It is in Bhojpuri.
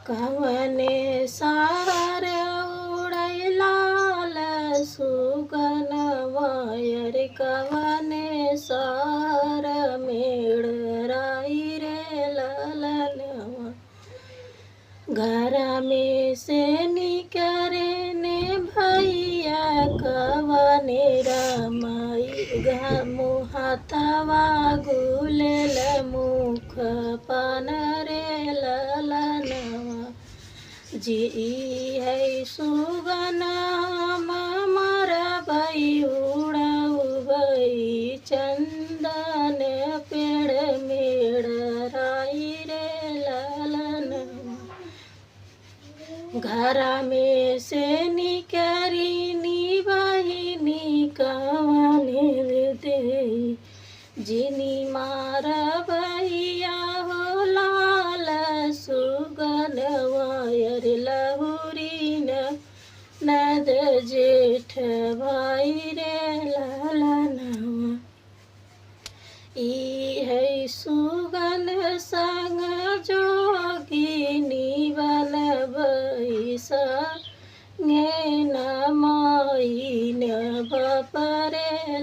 कवने सार उड़ैलाल सुगनवा रे कवने सार मेड़राई रे ललनवा। घर में से निकरे ने भैया कवने रमाई मुहतवा गुलेल मुख पान रे ललनवा। जी है सुगना मरबई उड़बई चंदन पेड़ मेड़राई रे ललनवा। घर में से निकरी निबहिनी कवने दे जिनी मार भैया हो लाल सुगनवा रे लहुरी नद जेठ भाई रे ललनवा। ई है सुगन संग जोगिनी बनबई संगे न माई न बपरे